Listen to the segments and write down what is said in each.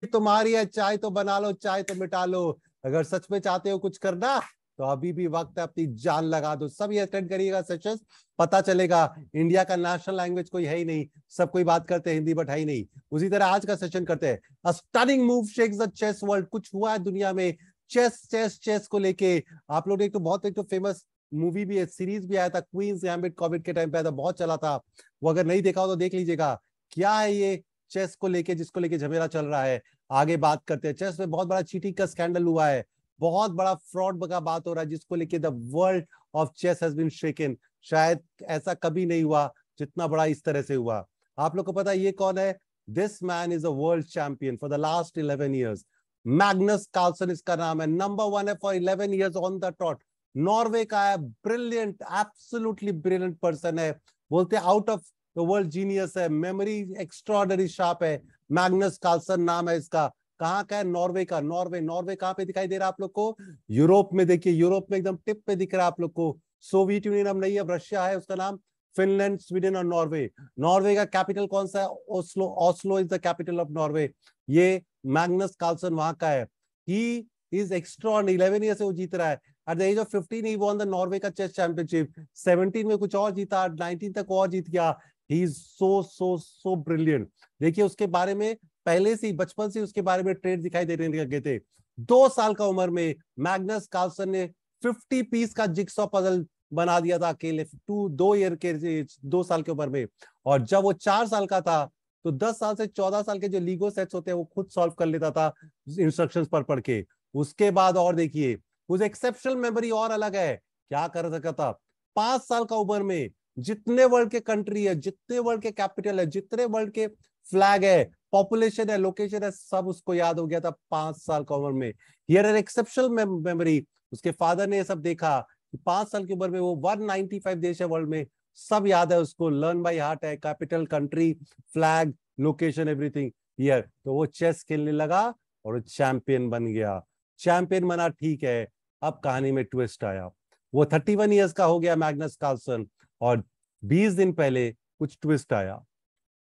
तुम्हारी है, चाय तो बना लो, चाय तो मिटा लो। अगर सच में चाहते हो कुछ करना तो अभी भी वक्त है, अपनी जान लगा दो। सब ये अटेंड करिएगा सेशंस, पता चलेगा इंडिया का नेशनल लैंग्वेज कोई है ही नहीं, सब कोई बात करते हैं हिंदी बट है ही नहीं। उसी तरह आज का सेशन करते हैं, a stunning move shakes the chess world. कुछ हुआ है दुनिया में चेस चेस चेस को लेके। आप लोग एक तो बहुत, एक तो फेमस मूवी भी है, सीरीज भी आया था, क्वींस गैम्बिट, कोविड के टाइम पे आया था, बहुत चला था। वो अगर नहीं देखा हो तो देख लीजिएगा। क्या है ये चेस को लेके, जिसको लेके झमेला चल रहा है, आगे बात करते हैं। चेस में बहुत बड़ा चीटिंग का स्कैंडल हुआ है, बहुत बड़ा फ्रॉड का बात हो रहा है, जिसको लेके the world of chess has been shaken. शायद ऐसा कभी नहीं हुआ जितना बड़ा इस तरह से हुआ। आप लोग को पता है ये कौन है? This man is a world champion for the last 11 years. Magnus Carlsen इसका नाम है, नंबर 1 है for 11 years on the trot. Norway का है, ब्रिलियंट, एब्सोल्युटली ब्रिलियंट पर्सन है, बोलते हैं out of the world genius है, मेमोरी एक्स्ट्रॉर्डनरी शार्प है। मैग्नस कार्लसन नाम है इसका। कहाँ का है? नॉर्वे का। नॉर्वे, नॉर्वे कहाँ पे दिखाई दे रहा है आप लोग को? यूरोप में देखिए, यूरोप में एकदम टिप पे दिख रहा है आप लोग को। सोवियत यूनियन अब नहीं, अब रशिया है, उसका नाम फिनलैंड, स्वीडन और नॉर्वे। नॉर्वे का कैपिटल कौन सा है? Oslo. Oslo is the capital of Norway. ये मैग्नस कार्लसन वहां का है। ही इज एक्स्ट्रॉर्डिनरी, 11 ईयर से वो जीत रहा है। At the age of 15 he won the Norway का चेस चैंपियनशिप। 17 में कुछ और जीता, 19 तक और जीत गया। He is so so so brilliant. देखिए उसके बारे में पहले से ही, बचपन से उसके बारे में ट्रेड दिखाई देने लगे थे। 2 साल का उम्र में मैग्नस कार्लसन ने 50 पीस का जिक्सॉ पजल बना दिया था अकेले, 2 ईयर के, 2 साल की उम्र में। और जब वो 4 साल का था तो 10 साल से 14 साल के जो लीगो सेट्स होते हैं वो खुद सॉल्व कर लेता था इंस्ट्रक्शंस पर पढ़ के। उसके बाद और देखिए, उस एक्सेप्शनल मेमोरी और अलग है। क्या कर सकता था? 5 साल का उम्र में जितने वर्ल्ड के कंट्री है, जितने वर्ल्ड के कैपिटल है, जितने वर्ल्ड के फ्लैग है, पॉपुलेशन है, लोकेशन है, सब उसको याद हो गया था 5 साल का उम्र में। Here an exceptional memory. उसके फादर ने ये सब देखा कि 5 साल की उम्र में वो 195 देश है वर्ल्ड में, सब याद है उसको, लर्न बाय हार्ट है, capital, country, flag, location, everything here. तो वो चेस खेलने लगा और चैंपियन बन गया। चैंपियन बना, ठीक है, अब कहानी में ट्विस्ट आया। वो 31 ईयर्स का हो गया मैग्नस कार्लसन, और 20 दिन पहले कुछ ट्विस्ट आया।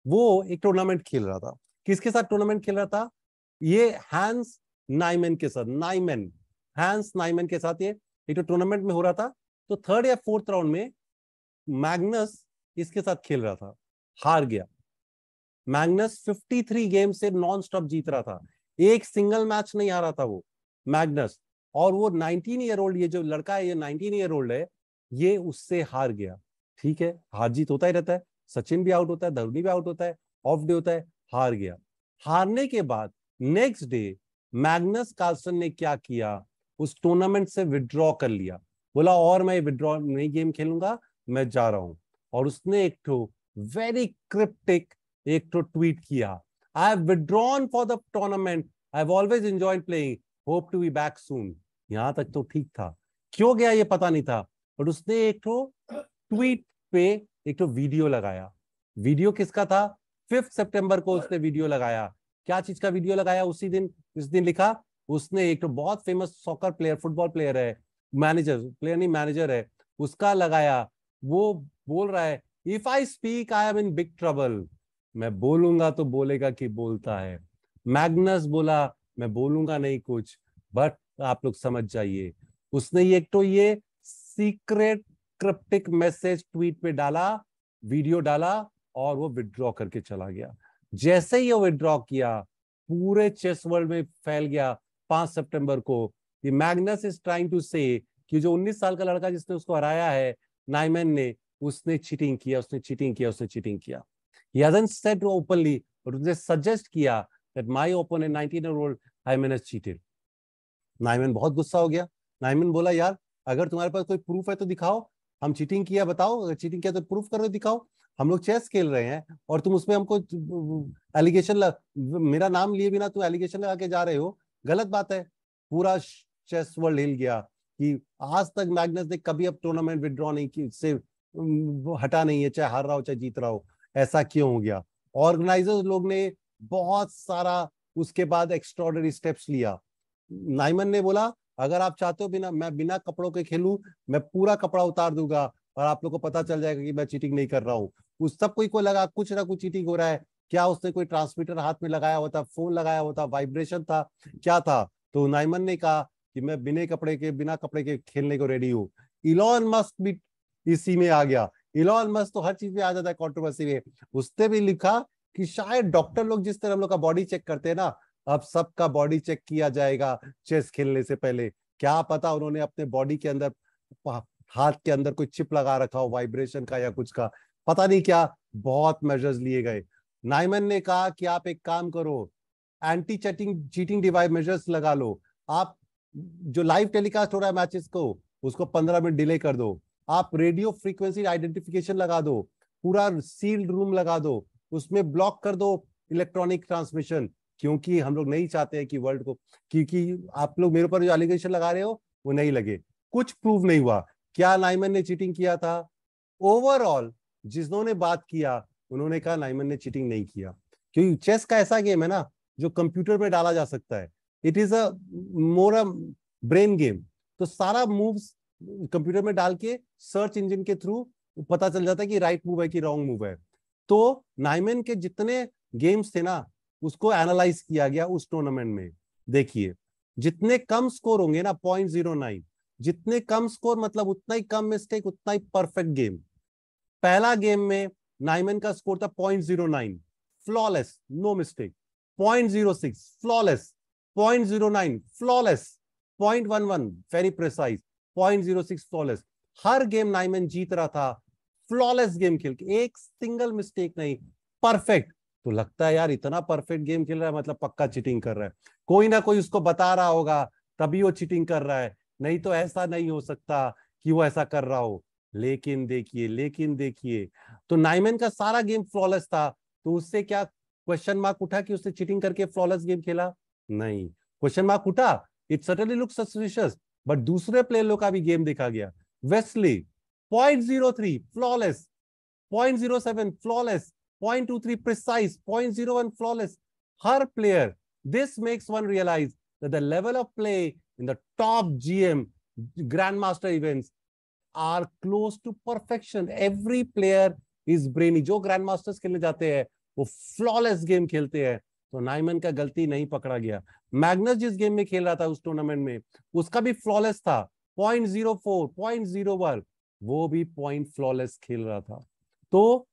वो एक टूर्नामेंट खेल रहा था। किसके साथ टूर्नामेंट खेल रहा था? ये हैंस नाइमन के साथ। नाइमन, हैंस नाइमन के साथ ये एक टूर्नामेंट में हो रहा था। तो थर्ड या फोर्थ राउंड में मैग्नस इसके साथ खेल रहा था, हार गया। मैग्नस 53 गेम से नॉन स्टॉप जीत रहा था, एक सिंगल मैच नहीं हारा था वो मैग्नस। और वो 19 ईयर ओल्ड, ये जो लड़का है ये 19 ईयर ओल्ड है, ये उससे हार गया। ठीक है, हार जीत होता ही रहता है, सचिन भी आउट होता है, धोनी भी आउट होता है, ऑफ डे होता है, हार गया। हारने के बाद नेक्स्ट डे मैग्नस कार्लसन ने क्या किया? उस टूर्नामेंट से विड्रॉ कर लिया, बोला और मैं विड्रॉ नहीं गेम खेलूंगा, मैं जा रहा हूं। और उसने एक तो वेरी क्रिप्टिक एक तो ट्वीट किया, I have withdrawn for the tournament, I have always enjoyed playing, hope to be back soon. यहां तक तो ठीक था, क्यों गया ये पता नहीं था, बट उसने एक तो ट्वीट पे एक तो वीडियो लगाया। वीडियो किसका था? 5 सितंबर को उसने वीडियो लगाया। क्या चीज का वीडियो लगाया उसी दिन? इस दिन लिखा उसने, एक तो बहुत famous soccer player, football player है, मैनेजर, प्लेयर नहीं मैनेजर है, उसका लगाया। वो बोल रहा है, if I speak I am in big trouble. मैं बोलूंगा तो बोलेगा कि बोलता है। मैग्नस बोला मैं बोलूंगा नहीं कुछ, बट आप लोग समझ जाइए। उसने ये एक तो ये सीक्रेट क्रिप्टिक मैसेज ट्वीट पे डाला, वीडियो डाला, और वो विड्रॉ करके चला गया। जैसे ही वो विड्रॉ किया, पूरे चेस वर्ल्ड में फैल गया 5 सितंबर को, ये मैग्नस इज ट्राइंग टू से कि जो 19 साल का लड़का जिसने उसको हराया है, नाइमन ने, उसने चीटिंग किया, उसने चीटिंग किया, उसने चीटिंग किया। He hasn't said openly, but उसने सजेस्ट किया that my opponent 19-year-old Niemann has cheated। Niemann बहुत गुस्सा हो गया। नाइमन बोला यार, अगर तुम्हारे पास कोई प्रूफ है तो दिखाओ, हम चीटिंग किया बताओ, अगर चीटिंग किया तो प्रूफ करो, दिखाओ। हम लोग चेस खेल रहे हैं और तुम उसमें हमको एलिगेशन मेरा नाम लिए बिना तुम एलिगेशन लगा के जा रहे हो, गलत बात है। पूरा चेस वर्ल्ड हिल गया कि आज तक मैग्नस ने कभी अब टूर्नामेंट विड्रॉ नहीं की, से हटा नहीं है, चाहे हार रहा हो चाहे जीत रहा हो। ऐसा क्यों हो गया? ऑर्गेनाइजर्स लोग ने बहुत सारा उसके बाद एक्स्ट्रॉर्डनरी स्टेप्स लिया। नाइमन ने बोला अगर आप चाहते हो बिना, मैं बिना कपड़ों के खेलूं, मैं पूरा कपड़ा उतार दूंगा और आप लोग को पता चल जाएगा कि मैं चीटिंग नहीं कर रहा हूं। उस सब कोई को लगा कुछ ना कुछ चीटिंग हो रहा है, क्या उसने कोई ट्रांसमीटर हाथ में लगाया हुआ था, फोन लगाया हुआ था, वाइब्रेशन था, क्या था? तो नाइमन ने कहा कि मैं बिना कपड़े के खेलने को रेडी हूँ। इलॉन मस्क भी इसी में आ गया। इलॉन मस्क तो हर चीज में आ जाता है कंट्रोवर्सी में। उसने भी लिखा कि शायद डॉक्टर लोग जिस तरह हम लोग का बॉडी चेक करते हैं ना, अब सबका बॉडी चेक किया जाएगा चेस खेलने से पहले। क्या पता उन्होंने अपने बॉडी के अंदर, हाथ के अंदर कोई चिप लगा रखा हो वाइब्रेशन का या कुछ का, पता नहीं क्या। बहुत मेजर्स लिए गए। नाइमन ने कहा कि आप एक काम करो, anti cheating cheating device measures लगा लो। आप जो लाइव टेलीकास्ट हो रहा है मैचेस को, उसको 15 मिनट डिले कर दो। आप रेडियो फ्रीक्वेंसी आइडेंटिफिकेशन लगा दो, पूरा सील्ड रूम लगा दो, उसमें ब्लॉक कर दो इलेक्ट्रॉनिक ट्रांसमिशन। क्योंकि हम लोग नहीं चाहते हैं कि वर्ल्ड को, क्योंकि आप लोग मेरे ऊपर जो एलिगेशन लगा रहे हो वो नहीं लगे। कुछ प्रूव नहीं हुआ। क्या नाइमन ने चीटिंग किया था? ओवरऑल जिन्होंने बात किया उन्होंने कहा नाइमन ने चीटिंग नहीं किया, क्योंकि चेस का ऐसा गेम है ना जो कंप्यूटर में डाला जा सकता है। It is a more a brain game. तो सारा मूव्स कंप्यूटर में डाल के सर्च इंजन के थ्रू पता चल जाता है कि राइट मूव है कि रॉन्ग मूव है। तो नाइमन के जितने गेम्स थे ना, उसको एनालाइज किया गया उस टूर्नामेंट में। देखिए, जितने कम स्कोर होंगे ना, 0.09, जितने कम स्कोर मतलब उतना ही कम मिस्टेक, उतना ही परफेक्ट गेम। पहला गेम में नाइमन का स्कोर था 0.09, flawless, no mistake. 0.06 flawless, 0.09 flawless, 0.11 very precise, 0.06 flawless. हर गेम नाइमन जीत रहा था फ्लॉलेस गेम खेल के, एक सिंगल मिस्टेक नहीं, परफेक्ट। तो लगता है यार इतना परफेक्ट गेम खेल रहा है मतलब पक्का चीटिंग कर रहा है। कोई ना कोई उसको बता रहा होगा तभी वो चीटिंग कर रहा है, नहीं तो ऐसा नहीं हो सकता कि वो ऐसा कर रहा हो। लेकिन देखिए, तो नाइमन का सारा गेम फ्लॉलेस था। तो उससे क्या क्वेश्चन मार्क उठा कि उसने चीटिंग करके फ्लॉलेस गेम खेला? नहीं, क्वेश्चन मार्क उठा, it certainly looks suspicious. But दूसरे प्लेयर लोग का भी गेम देखा गया। Wesley 0.03 flawless, 0.07 flawless, 0.23 precise, 0.01 flawless. Her player. This makes one realize that the level of play in the top GM Grandmaster events are close to perfection. Every player is brainy. जो Grandmasters खेलने जाते हैं वो flawless game खेलते हैं। तो Niemann का गलती नहीं पकड़ा गया। मैग्नस जिस गेम में खेल रहा था उस टूर्नामेंट में, उसका भी फ्लॉलेस था, 0.04, 0.01, वो भी पॉइंट फ्लॉलेस खेल रहा था। तो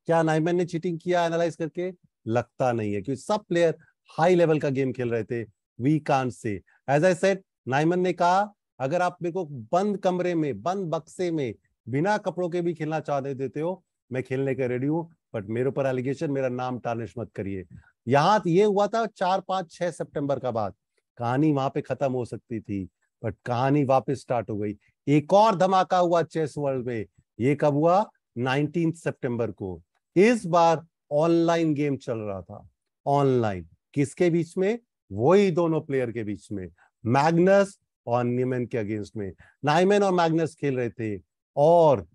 क्या नाइमन ने चीटिंग किया एनालाइज करके? लगता नहीं है, क्योंकि सब प्लेयर हाई लेवल का गेम खेल रहे थे। We can't say. As I said, Niemann ने कहा अगर आप मेरे को बंद कमरे में, बंद बक्से में, बिना कपड़ों के भी खेलना चाहते देते हो, मैं खेलने के रेडी हूं, बट मेरे ऊपर एलिगेशन, मेरा नाम टार्निश मत करिए। यहां ये हुआ था 4, 5, 6 सितंबर का बाद। कहानी वहां पे खत्म हो सकती थी, बट कहानी वापस स्टार्ट हो गई। एक और धमाका हुआ चेस वर्ल्ड में। ये कब हुआ? 19 सितंबर को। इस बार ऑनलाइन गेम चल रहा था। ऑनलाइन किसके बीच में? वही दोनों प्लेयर के बीच में, मैग्नस और नाइमन के अगेंस्ट में। नाइमन और मैग्नस खेल रहे थे और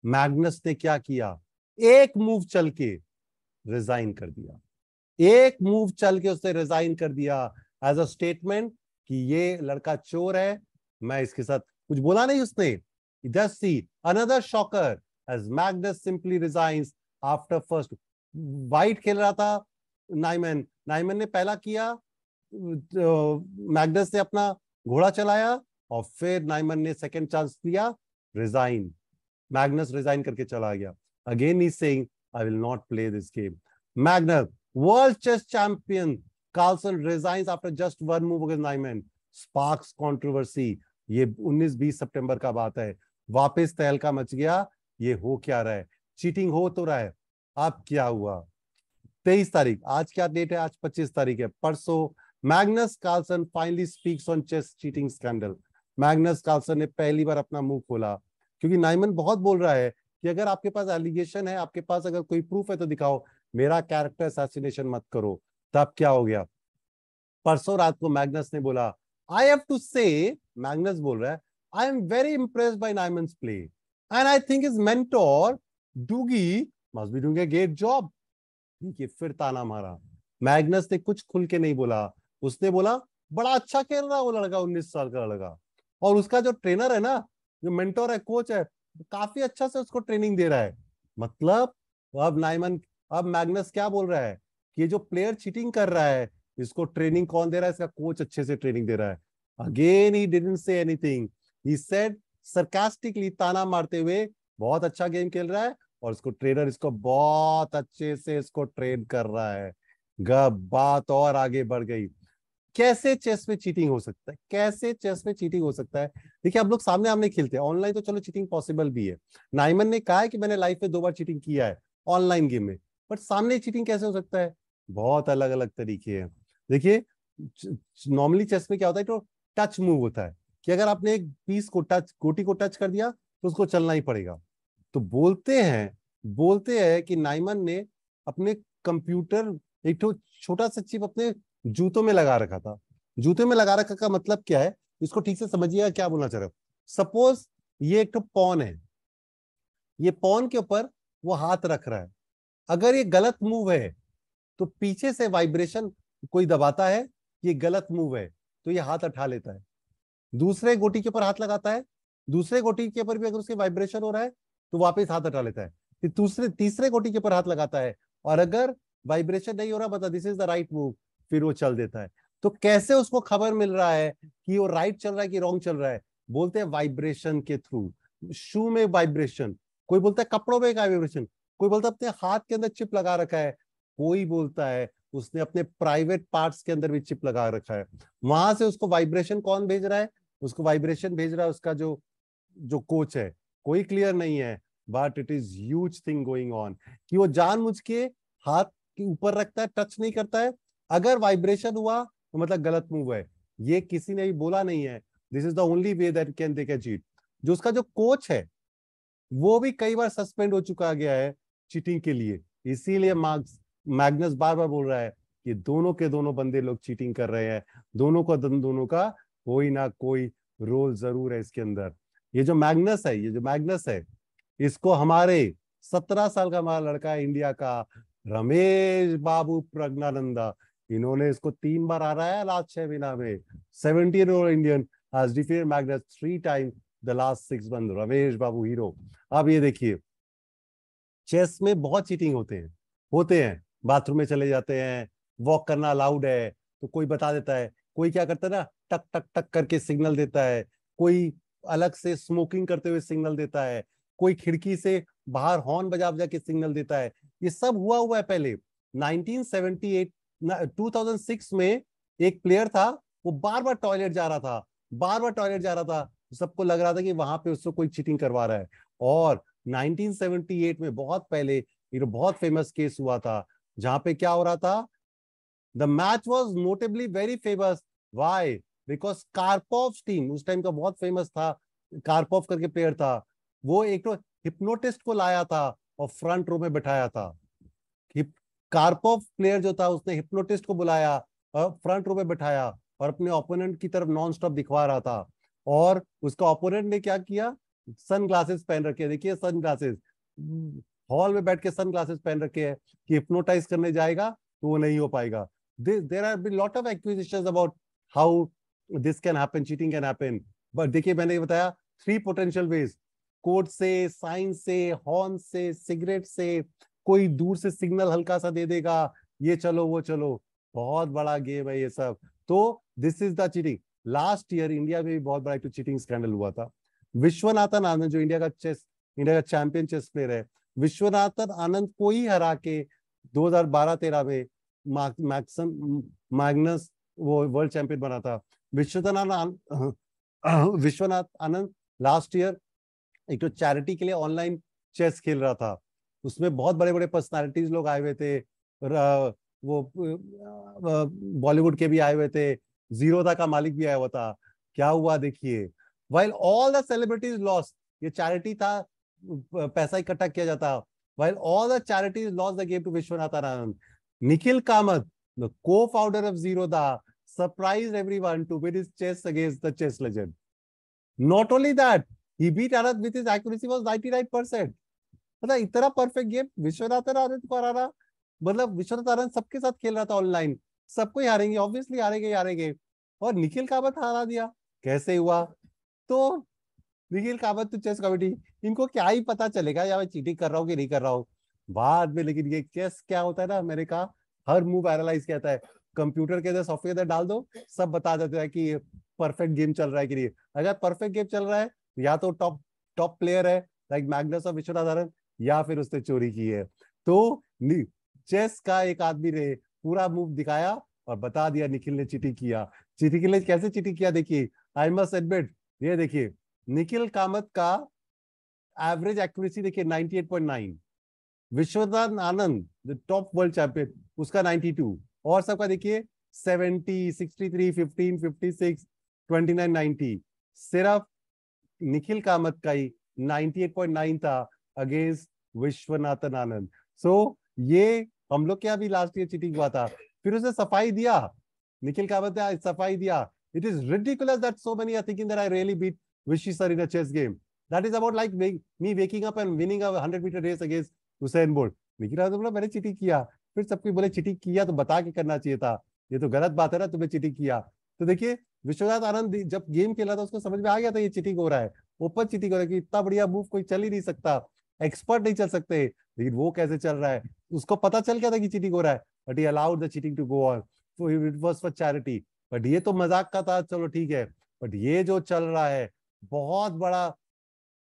मैग्नस ने क्या किया? एक मूव चल के रिजाइन कर दिया। एक मूव चल के उसने रिजाइन कर दिया एज अ स्टेटमेंट कि ये लड़का चोर है, मैं इसके साथ, कुछ बोला नहीं उसने। Just see another shocker as Magnus simply resigns after first. White खेल रहा था नाइमन, नाइमन ने पहला किया, मैग्नस ने अपना घोड़ा चलाया और फिर नाइमन ने सेकंड चांस दिया, रिजाइन। मैग्नस रिजाइन करके चला गया। Again he saying I will not play this game. Magnus world chess champion Carlsen resigns after just one move against Niemann. Sparks controversy. ये 19-20 सितंबर का बात है। वापस तहलका मच गया। ये हो क्या रहा है? चीटिंग हो तो रहा है। अब क्या हुआ? 23 तारीख, आज क्या डेट है? आज 25 तारीख है। परसों Magnus Carlsen finally speaks on chess cheating scandal. Magnus Carlsen ने पहली बार अपना मुंह खोला, क्योंकि नाइमन बहुत बोल रहा है कि अगर आपके पास एलिगेशन है, आपके पास अगर कोई प्रूफ है तो दिखाओ, मेरा कैरेक्टर असैसिनेशन मत करो। तब क्या हो गया? परसों रात को मैग्नस ने बोला, I have to say, Magnus बोल रहा है, I am very impressed by Niemann's play and I think his mentor Doogie must be doing a great job. ठीक है, फिर ताना मारा। मैग्नस ने कुछ खुल के नहीं बोला। उसने बोला बड़ा अच्छा खेल रहा है वो लड़का, 19 साल का लड़का, और उसका जो ट्रेनर है ना, जो मेंटोर है, कोच है, काफी अच्छा से उसको ट्रेनिंग दे रहा है। मतलब अब नाइमन अब मैग्नस क्या बोल रहा है कि ये जो प्लेयर चीटिंग कर रहा है इसको ट्रेनिंग कौन दे रहा है, इसका कोच अच्छे से ट्रेनिंग दे रहा है। Again he didn't say anything, he said sarcastically, ताना मारते हुए, बहुत अच्छा गेम खेल रहा है और इसको ट्रेनर इसको बहुत अच्छे से इसको ट्रेन कर रहा है। बात और आगे बढ़ गई। कैसे चेस में चीटिंग हो सकता है, कैसे चेस में चीटिंग हो सकता है? देखिए हम लोग सामने आमने खेलते हैं, ऑनलाइन तो चलो चीटिंग पॉसिबल भी है। नाइमन ने कहा है कि मैंने लाइफ में 2 बार चीटिंग किया है ऑनलाइन गेम में, बट सामने चीटिंग कैसे हो सकता है? बहुत अलग अलग तरीके हैं। देखिए नॉर्मली चेस में क्या होता है, तो टच मूव होता है कि अगर आपने एक पीस को टच, गोटी को टच कर दिया तो उसको चलना ही पड़ेगा। तो बोलते हैं कि नाइमन ने अपने कंप्यूटर, एक तो छोटा सा चिप अपने जूतों में लगा रखा था। जूते में लगा रखा का मतलब क्या है, इसको ठीक से समझिएगा क्या बोलना चाह रहे हो। सपोज ये एक तो पॉन है, ये पॉन के ऊपर वो हाथ रख रहा है, अगर ये गलत मूव है तो पीछे से वाइब्रेशन कोई दबाता है, ये गलत मूव है तो ये हाथ उठा लेता है। दूसरे गोटी के ऊपर हाथ लगाता है, दूसरे गोटी के ऊपर भी अगर उसके वाइब्रेशन हो रहा है तो वापस हाथ हटा लेता है। फिर तीसरे गोटी के ऊपर हाथ लगाता है और अगर वाइब्रेशन नहीं हो रहा, मतलब this is the right move, फिर वो चल देता है। तो कैसे उसको खबर मिल रहा है कि वो राइट चल रहा है कि रॉन्ग चल रहा है? बोलते हैं वाइब्रेशन के थ्रू। शू में वाइब्रेशन, कोई बोलता है कपड़ों में वाइब्रेशन, कोई बोलता है अपने हाथ के अंदर चिप लगा रखा है, कोई बोलता है उसने अपने प्राइवेट पार्ट्स के अंदर भी चिप लगा रखा है। वहां से उसको वाइब्रेशन कौन भेज रहा है? उसको वाइब्रेशन भेज रहा है उसका जो जो कोच है। कोई क्लियर नहीं है, but it is huge thing going on कि वो जानबूझ के हाथ के ऊपर रखता है, टच नहीं करता है। अगर वाइब्रेशन हुआ तो मतलब गलत मूव है। ये किसी ने भी बोला नहीं है, this is the only way that can they can cheat. जो उसका जो कोच है वो भी कई बार सस्पेंड हो चुका गया है चीटिंग के लिए। इसीलिए मैग्नस बार बार बोल रहा है कि दोनों के दोनों बंदे लोग चीटिंग कर रहे हैं, दोनों का कोई ना कोई रोल जरूर है इसके अंदर। ये जो मैग्नस है इसको हमारे 17 साल का हमारा लड़का है इंडिया का, रमेश बाबू प्रज्ञानंदा, इन्होंने इसको 3 बार हराया लास्ट 6 महीना में। 17-year-old Indian has defeated Magnus 3 times the last 6 months, Ramesh Babu hero. अब ये देखिए चेस में बहुत चीटिंग होते हैं। बाथरूम में चले जाते हैं, वॉक करना अलाउड है तो कोई बता देता है, कोई क्या करता है ना, टक टक टक करके सिग्नल देता है, कोई अलग से स्मोकिंग करते हुए सिग्नल देता है, कोई खिड़की से बाहर हॉर्न बजा बजा के सिग्नल देता है। ये सब हुआ है पहले 1978 2006 में। एक प्लेयर था, वो बार बार टॉयलेट जा रहा था, बार बार टॉयलेट जा रहा था, सबको लग रहा था कि वहां पे उससे कोई चीटिंग करवा रहा है। और 1978 में बहुत पहले ये बहुत फेमस केस हुआ था जहां पे क्या हो रहा था, the match was notably very famous. Why? Because Karpov team उस टाइम का बहुत फेमस था, कार्पोव करके प्लेयर था, वो एक तो हिप्नोटिस्ट को लाया था और फ्रंट रो में बैठाया था। कार्पोव प्लेयर जो था उसने हिप्नोटिस्ट को बुलाया और फ्रंट रो में बैठाया और अपने ओपोनेंट की तरफ नॉन स्टॉप दिखवा रहा था। और उसका ओपोनेंट ने क्या किया, सन ग्लासेस पहन रखे, देखिए सन ग्लासेस, हॉल में बैठ के सन ग्लासेस पहन रखे हैं कि हिप्नोटाइज करने जाएगा तो वो नहीं हो पाएगा। There are been lot of accusations about how this can happen, cheating can happen. But देखिए मैंने बताया 3 पोटेंशियल वेज, कोड से, साइन से, हॉर्न से, सिगरेट से, कोई दूर से सिग्नल हल्का सा दे देगा, ये चलो वो चलो, बहुत बड़ा गेम है ये सब। तो this is the cheating. Last year India में भी बहुत बड़ा एक चीटिंग स्कैंडल हुआ था। विश्वनाथन आनंद जो इंडिया का चैंपियन चेस प्लेयर है, विश्वनाथन आनंद को ही हरा के 2012-13 में मैग्नस वो वर्ल्ड चैंपियन बना था। विश्वनाथ आनंद लास्ट ईयर एक तो चैरिटी के लिए ऑनलाइन चेस खेल रहा था, उसमें बहुत बड़े बड़े पर्सनालिटीज लोग आए हुए थे, वो बॉलीवुड के भी आए हुए थे, जीरोधा का मालिक भी आया हुआ था। क्या हुआ देखिए, while all the celebrities lost, ये चैरिटी था, पैसा इकट्ठा किया जाता, while all the charities lost the game to Vishwanathan Anand, Nikhil Kamath, the co-founder of Zerodha, surprised everyone to win his chess against the chess legend. Not only that, he beat Anand with his accuracy was 99%। मतलब इतना perfect game Viswanathan Anand को हराना, मतलब विश्वनाथ आनंद सबके साथ खेल रहा था online, सबको ही हारेंगे, ऑब्वियसली हारेंगे, और निखिल कामत हरा दिया। कैसे हुआ? तो निखिल कामत तो चेस कमेटी, इनको क्या ही पता चलेगा या मैं चीटिंग कर रहा हूँ कि नहीं कर रहा हूँ। बाद में। लेकिन ये चेस क्या होता है ना, मैंने कहा हर मूव एनालाइज कहता है, कंप्यूटर के अंदर सॉफ्टवेयर के अंदर डाल दो, सब बता देता है कि परफेक्ट गेम चल रहा है कि नहीं। अगर परफेक्ट गेम चल रहा है या तो टॉप टॉप प्लेयर है लाइक मैग्नस और विश्वनाथन, या फिर उसने चोरी की है। तो चेस का एक आदमी ने पूरा मूव दिखाया और बता दिया निखिल ने चीटिंग किया। निखिल ने कैसे चीटिंग किया देखिए, आई मस्ट एडमिट, ये देखिए निखिल कामत का एवरेज एक्यूरेसी देखिए 98.9, Viswanathan Anand the top world champion उसका 92, और सबका देखिए 70, 63, 15, 56, 29, 90। सिर्फ निखिल कामत का ही 98.9 था अगेंस्ट विश्वनाथन आनंद। सो ये हम लोग क्या भी लास्ट ईयर चीटिंग हुआ था, फिर उसे सफाई दिया, निखिल कामत ने सफाई दिया। It is ridiculous that so many are thinking that I really beat Vishy sir in a chess game. That is about like me waking up and winning a 100-meter race against Usain Bolt. Nikhil Kamat बोला मैंने cheating किया, फिर सबके बोले cheating किया तो बता के करना चाहिए था, ये तो गलत बात है ना, तुम्हें चीटिंग किया। तो देखिए विश्वनाथ आनंद जब गेम खेला था उसको समझ में आ गया था ये चीटिंग हो रहा है, ओपन चीटिंग हो रहा है कि इतना बढ़िया मूव कोई चल ही नहीं सकता, एक्सपर्ट नहीं चल सकते, लेकिन वो कैसे चल रहा है, उसको पता चल गया था कि चीटिंग हो रहा है, but he allowed the cheating to go on, so it was for charity. But ये तो मजाक का था, चलो ठीक है, बट ये जो चल रहा है बहुत बड़ा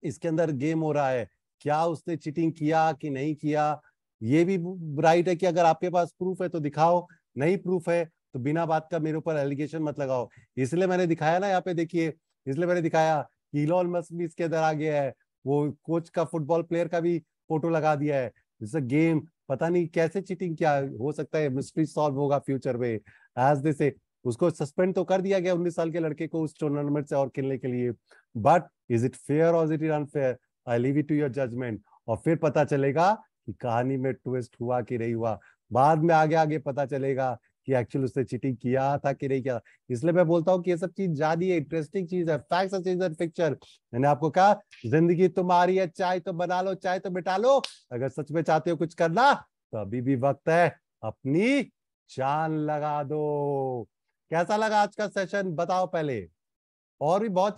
इसके अंदर गेम हो रहा है, क्या उसने चीटिंग किया कि नहीं किया, ये भी राइट है कि अगर आपके पास प्रूफ है तो दिखाओ, नहीं प्रूफ है तो बिना बात का मेरे ऊपर एलिगेशन मत लगाओ। इसलिए मैंने दिखाया ना यहाँ पे देखिए, इसलिए मैंने दिखाया कि इलॉन मस्क भी इसके अंदर आ गया है, वो कोच का फुटबॉल प्लेयर का भी फोटो लगा दिया है। इट्स अ गेम, पता नहीं कैसे चीटिंग क्या हो सकता है, मिस्ट्री सॉल्व होगा फ्यूचर में एज दे से। उसको सस्पेंड तो कर दिया गया 19 साल के लड़के को उस टूर्नामेंट से और खेलने के लिए, बट इज इट फेयर और is it unfair, I leave it to your judgement. और फिर पता चलेगा कि कहानी में ट्विस्ट हुआ कि नहीं हुआ, बाद में आगे आगे पता चलेगा कि एक्चुअली उसने चीटिंग किया था कि नहीं किया। इसलिए मैं बोलता हूँ कि ये सब चीज जानी है, इंटरेस्टिंग चीज है, facts are change the picture. मैंने आपको कहा जिंदगी तुम्हारी है, चाय तो बना लो चाय तो मिटा लो, अगर सच में चाहते हो कुछ करना तो अभी भी वक्त है, अपनी जान लगा दो। कैसा लगा आज का सेशन बताओ पहले, और भी बहुत